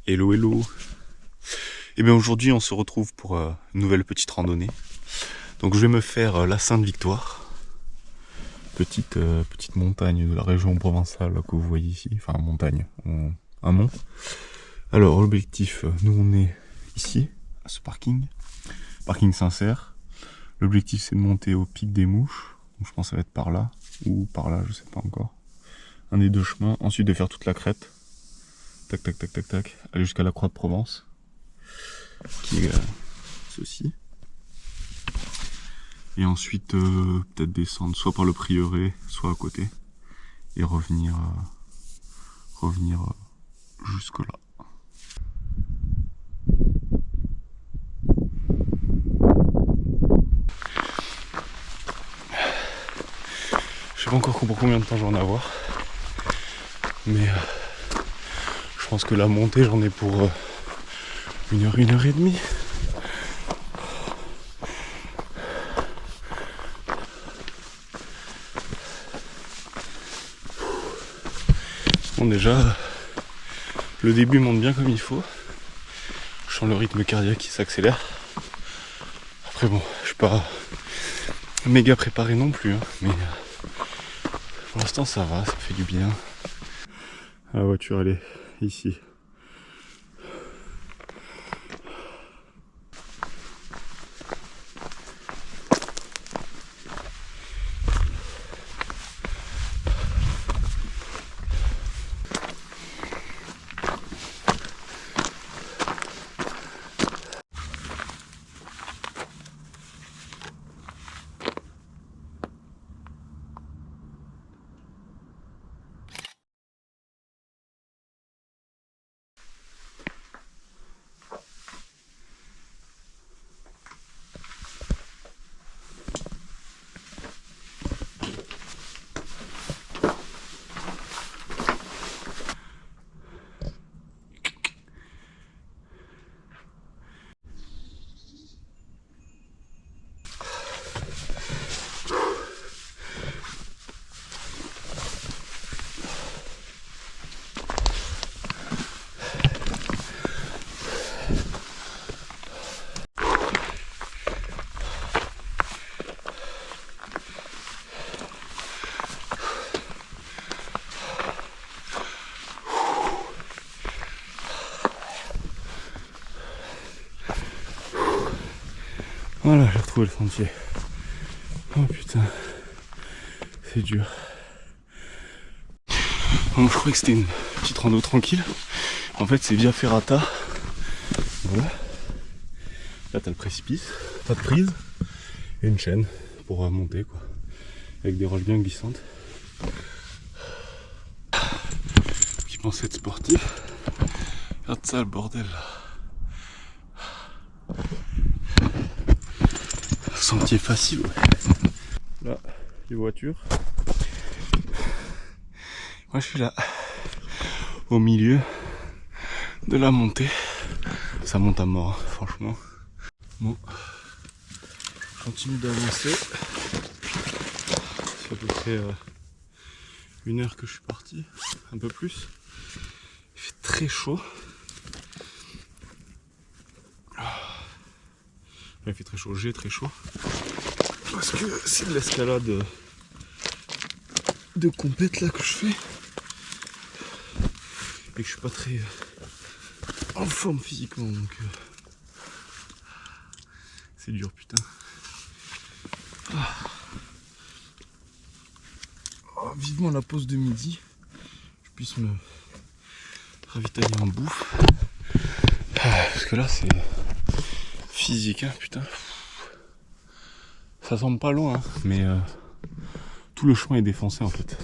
Hello hello. Et bien aujourd'hui on se retrouve pour une nouvelle petite randonnée. Donc je vais me faire la Sainte-Victoire, petite montagne de la région provençale que vous voyez ici, enfin montagne, un mont. Alors l'objectif, nous on est ici, à ce parking Sincère. L'objectif c'est de monter au pic des Mouches, donc je pense que ça va être par là, ou par là, je sais pas encore. Un des deux chemins, ensuite de faire toute la crête, tac tac tac tac tac, aller jusqu'à la Croix de Provence, qui est ceci. Et ensuite peut-être descendre soit par le prieuré, soit à côté, et revenir jusque là. Je sais pas encore pour combien de temps j'en ai à avoir, mais je pense que la montée j'en ai pour 1 heure, 1 heure et demie. Bon, déjà le début monte bien comme il faut. Je sens le rythme cardiaque qui s'accélère. Après bon, je suis pas méga préparé non plus, hein, mais pour l'instant ça va, ça fait du bien. La voiture elle est ici. Voilà, j'ai retrouvé le sentier. Oh putain, c'est dur. Bon, je croyais que c'était une petite rando tranquille. En fait, c'est via Ferrata. Voilà. Là, t'as le précipice, pas de prise, et une chaîne pour monter, quoi. Avec des roches bien glissantes. Qui pensait être sportif. Regarde ça, le bordel là. Sentier facile, ouais. Là, les voitures. Moi, je suis là, au milieu de la montée. Ça monte à mort, hein, franchement. Bon, je continue d'avancer. C'est à peu près 1 heure que je suis parti, un peu plus. Il fait très chaud. Il fait très chaud, j'ai très chaud. Parce que c'est de l'escalade de compète là que je fais. Et que je suis pas très en forme physiquement, donc c'est dur, putain. Oh, vivement la pause de midi, je puisse me ravitailler en bouffe. Parce que là c'est physique, hein, putain. Ça semble pas loin, hein, mais tout le chemin est défoncé en fait.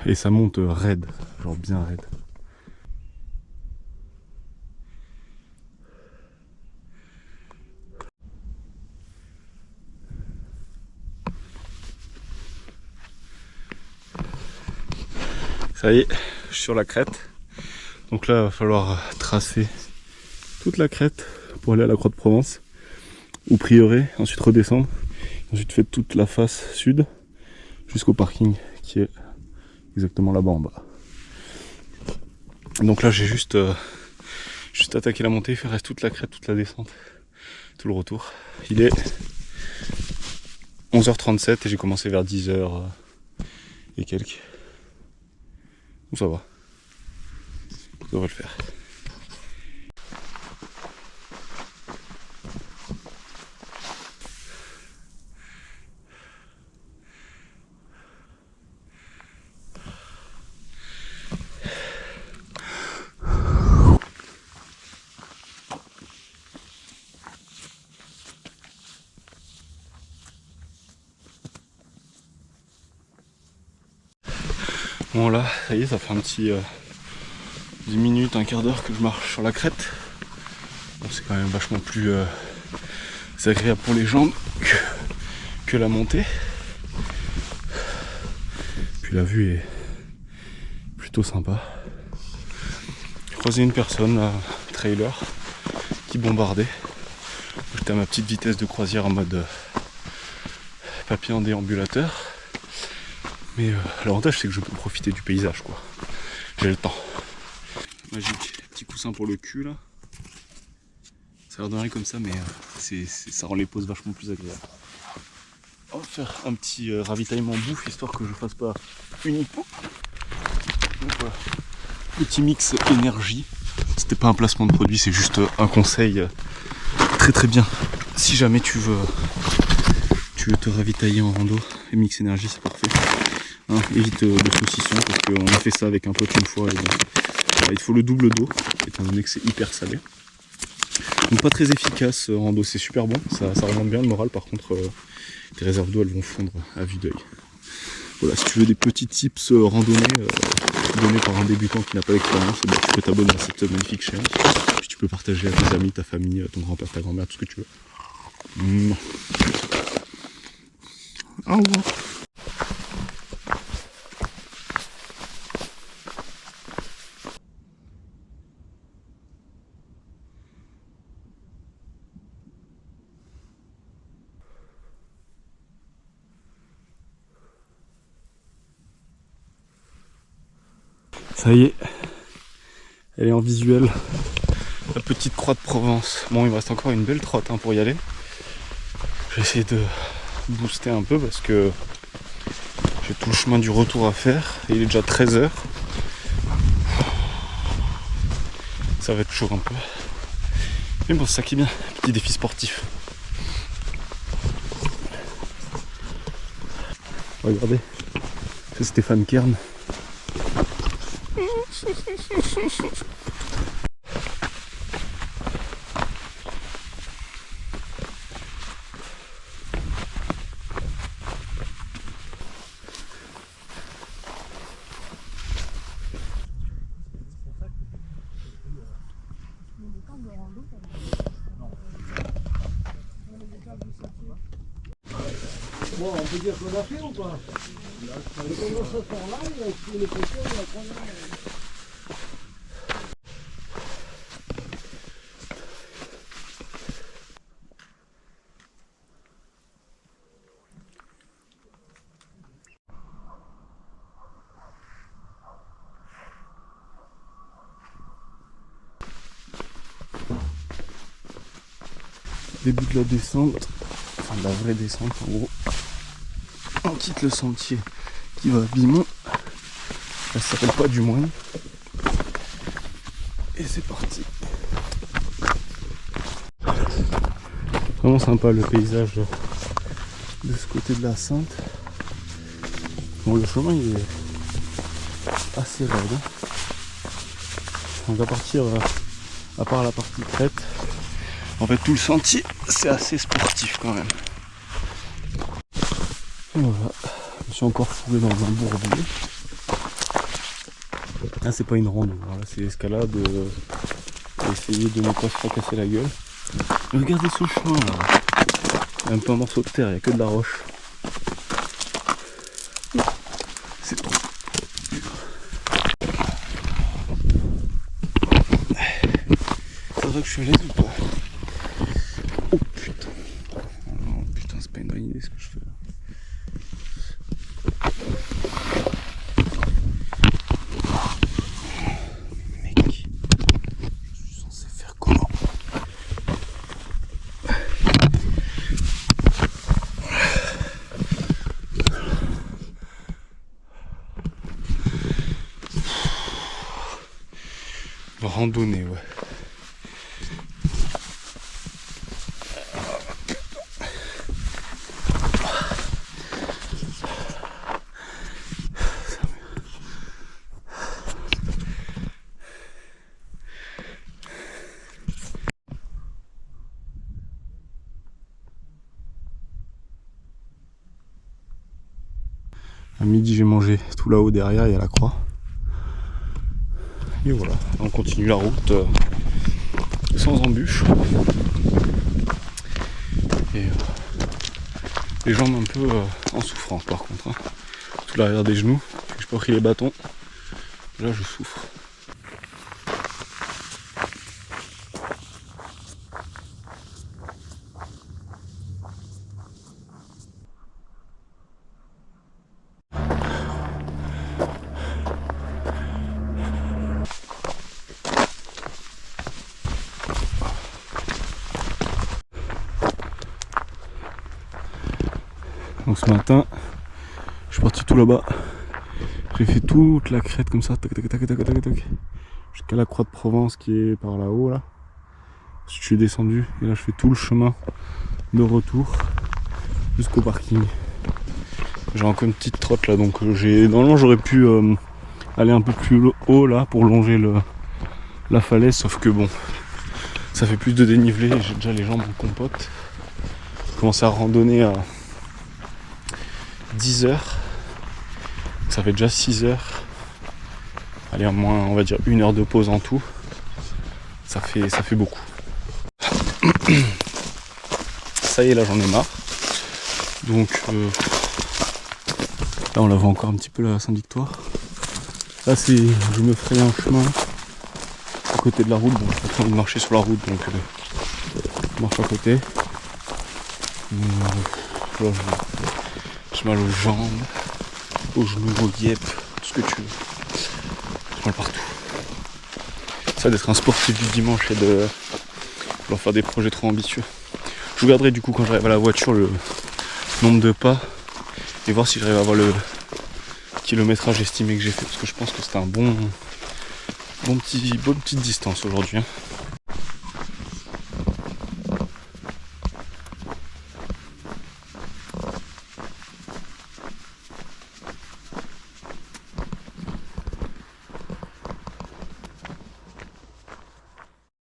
Et ça monte raide, genre bien raide. Ça y est, je suis sur la crête. Donc là, il va falloir tracer toute la crête pour aller à la Croix de Provence, ou prieuré, ensuite redescendre. Ensuite, faire toute la face sud jusqu'au parking qui est exactement là-bas en bas. Donc là j'ai juste attaqué la montée, il reste toute la crête, toute la descente, tout le retour. Il est 11h37 et j'ai commencé vers 10h et quelques. Donc ça va. Ça devrait le faire. Bon là, ça y est, ça fait un petit 10 minutes, un quart d'heure que je marche sur la crête. Bon, c'est quand même vachement plus agréable pour les jambes que la montée. Puis la vue est plutôt sympa. J'ai croisé une personne, un trailer, qui bombardait. J'étais à ma petite vitesse de croisière en mode papier en déambulateur. Mais l'avantage c'est que je peux profiter du paysage quoi. J'ai le temps. Magique, petit coussin pour le cul là. Ça a l'air de rien comme ça mais ça rend les poses vachement plus agréables. On va faire un petit ravitaillement bouffe histoire que je fasse pas uniquement. Donc voilà. Petit mix énergie. C'était pas un placement de produit, c'est juste un conseil très très bien. Si jamais tu veux te ravitailler en rando, et mix énergie c'est parfait. Hein, évite le saucisson parce qu'on a fait ça avec un pote une fois et il faut le double d'eau étant donné que c'est hyper salé. Donc pas très efficace en rando, c'est super bon, ça remonte bien le moral. Par contre tes réserves d'eau elles vont fondre à vue d'œil. Voilà, si tu veux des petits tips randonnée donnés par un débutant qui n'a pas d'expérience, tu peux t'abonner à cette magnifique chaîne. Puis tu peux partager à tes amis, ta famille, ton grand-père, ta grand-mère, tout ce que tu veux. Au revoir. Ça y est, elle est en visuel, la petite croix de Provence. Bon, il me reste encore une belle trotte pour y aller. Je vais essayer de booster un peu parce que j'ai tout le chemin du retour à faire et il est déjà 13h. Ça va être chaud un peu. Mais bon, c'est ça qui est bien, petit défi sportif. Regardez, c'est Stéphane Kern. Bon, on peut dire qu'on a fait ou pas? Les conversations là, il y a les questions, il y a quand même... Début de la descente, enfin de la vraie descente en gros. On quitte le sentier qui va à Bimont. Ça s'appelle pas du moins. Et c'est parti. Vraiment sympa le paysage de ce côté de la Sainte. Bon, le chemin il est assez raide. On va partir à part la partie crête. En fait tout le sentier c'est assez sportif quand même. Et voilà, je me suis encore fourré dans un bourbier. Là c'est pas une rando, là c'est l'escalade pour essayer de ne pas se fracasser la gueule. Mais regardez ce chemin là, il y a même pas un morceau de terre, il n'y a que de la roche. C'est trop dur. Ça va que je suis à l'aise ou pas? Oh putain. Oh non, putain, c'est pas une bonne idée ce que je fais là. Mec. Randonnée, ouais. À midi, j'ai mangé tout là-haut derrière, il y a la croix. Et voilà, on continue la route sans embûches. Et les jambes un peu en souffrance par contre. Hein. Tout l'arrière des genoux, j'ai pas pris les bâtons. Là, je souffre. Donc ce matin, je suis parti tout là-bas. J'ai fait toute la crête comme ça, tac tac tac tac tac tac, jusqu'à la croix de Provence qui est par là-haut là. Je suis descendu et là je fais tout le chemin de retour jusqu'au parking. J'ai encore une petite trotte là, donc normalement j'aurais pu aller un peu plus haut là pour longer la falaise, sauf que bon, ça fait plus de dénivelé et j'ai déjà les jambes en compote. J'ai commencé à randonner à 10h, ça fait déjà 6h. Allez, à moins on va dire 1 heure de pause en tout, ça fait beaucoup. Ça y est, là j'en ai marre. Donc là on la voit encore un petit peu la Sainte-Victoire. Là je me ferai un chemin à côté de la route. Bon, j'ai pas trop envie de marcher sur la route, donc je marche à côté. Là, j'ai mal aux jambes, aux genoux, aux guêpes, tout ce que tu veux. J'ai mal partout. Ça d'être un sportif du dimanche et de vouloir faire des projets trop ambitieux. Je regarderai du coup quand j'arrive à la voiture le nombre de pas et voir si j'arrive à avoir le kilométrage estimé que j'ai fait, parce que je pense que c'était un bonne petite distance aujourd'hui. Hein.